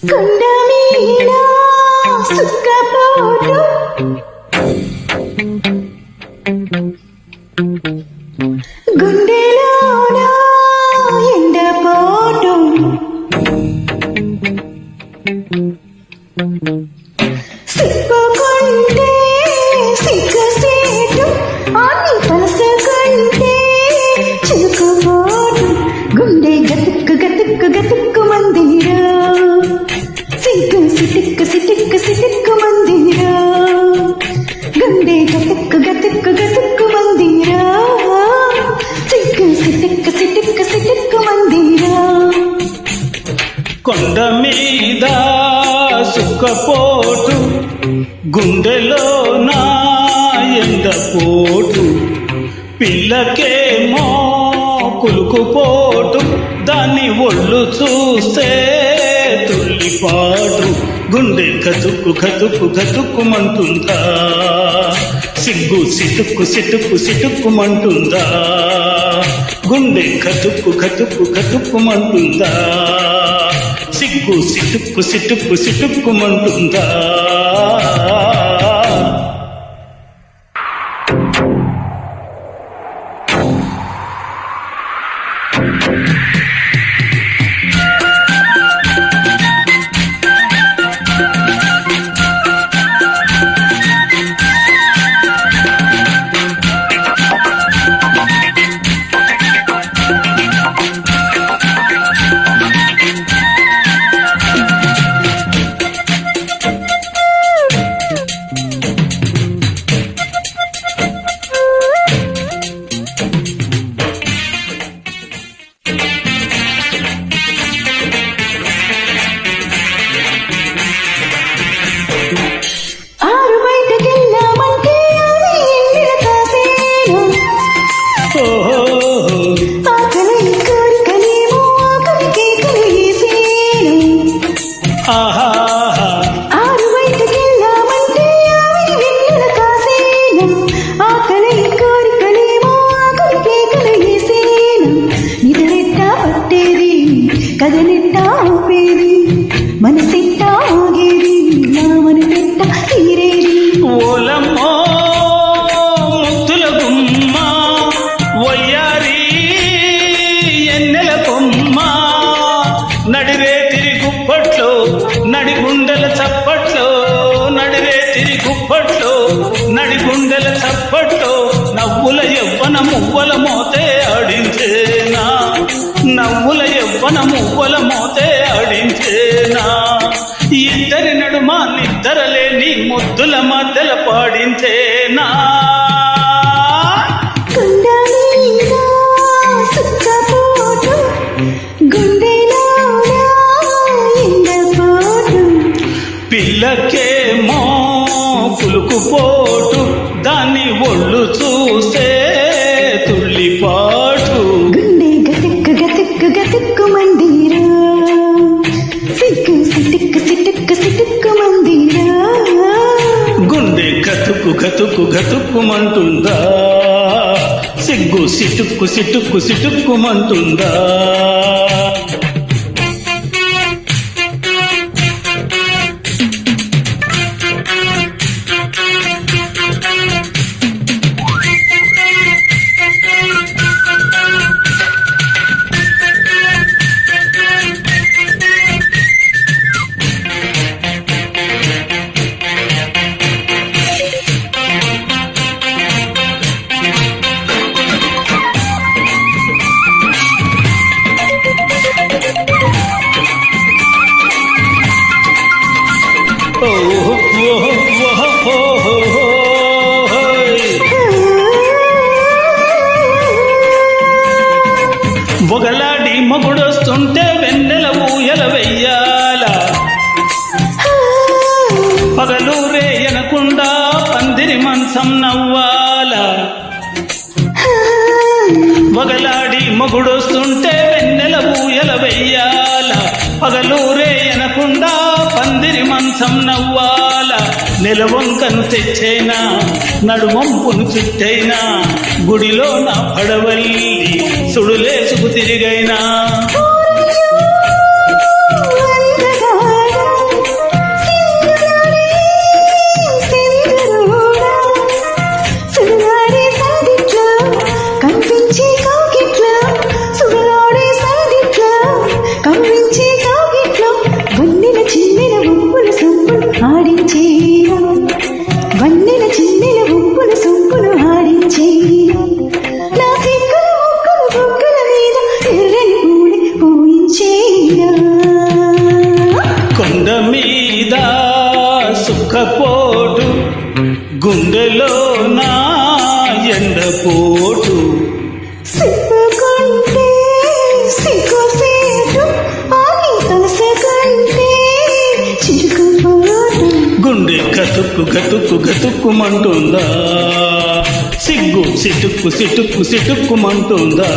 కొండ మీద సుఖపోటు గుండెలోన ఎండపోటు సిప్పుకుంటే సిగ్గసేటు అన్ని పలసకుంటే చిలుకుపోటు గుండె గతుక్కు గతుక్కు గతుక్కు మందిరా సిగ్గు సిటిక్కు సిటిక్కు సిటిక్కు మందిరా గుండె గతుక్కు గతుక్కు గతుక్కు మందిరా సిగ్గు సిటిక్కు సిటిక్కు సిటిక్కు మందిరా కొండ మీద సుఖపోటు గుండెలో నా ఎండపోటు పిల్లకేమో కులుకుపోటు దాన్ని ఒళ్ళు చూస్తే తుల్లిపాటు గుండె కతుక్కు కతుక్కు కతుక్కుమంటుందా సిగ్గు సిటుక్కు సిటుక్కు సిటుక్కుమంటుందా గుండె కతుక్కు కతుక్కు కతుక్కుమంటుందా సిగ్గు సిటుక్కు సిటుక్కు సిటుక్కుమంటుందా కదలిట్టా ఊపేది మనసిట్టా ఆగేది నా మనసెట్టా తీరేది ఓలమ్మో ముద్దుల గుమ్మ వయ్యారి ఎన్నెల కొమ్మ నడివే తిరిగుప్పట్లో నడిగుండెల చప్పట్లో నడివే తిరిగుప్పట్లో నడిగుండెల చప్పట్లో నవ్వుల యవ్వన మువ్వల మోతే ఆడించేనా నవ్వుల యవ్వన మువ్వల మోతే ఆడించేనా ఇద్దరి నడుమ నిద్దరలేని ముద్దుల మధ్యల పాడించేనా పిల్లకేమో కులుకుపోటు దాన్ని ఒళ్ళు చూస్తే తుల్లిపాటు గుండె గతిక్కు గతిక్కు గతిక్కు మందిరా సిగ్గు సిటిక్కు సిటిక్కు సిటిక్కు మందిరా గుండె గతుకు గతుకు గతుక్కుమంటుందా సిగ్గు సిటుక్కు సిటుక్కు సిటుక్కుమంటుందా బొగలాడి మగుడొస్తుంటే వెన్నెల ఊయల వెయ్యాల పగలూరే ఎనకుండా పందిరి మంచం నవ్వాల బొగలాడి మగుడొస్తుంటే వెన్నెల ఊయల వెయ్యాల పగలూరే ఎనకుండా పందిరి మంచం నవ్వాల నెలవంకను తెచ్చైనా నడుమంపును చుట్టైనా గుడిలో నా పడవల్లి సుడులేసుకు తిరిగైనా కొండ మీద సుఖపోటు గుండెలో నా ఎండపోటు సిప్పుకుంటే సిగ్గుసేటు అని తలసకంటే చిరుకుపోటు గుండె గతుక్కు గతుక్కు గతుక్కుమంటుందా సిగ్గు సిటుక్కు సిటుక్కు సిటుక్కుమంటుందా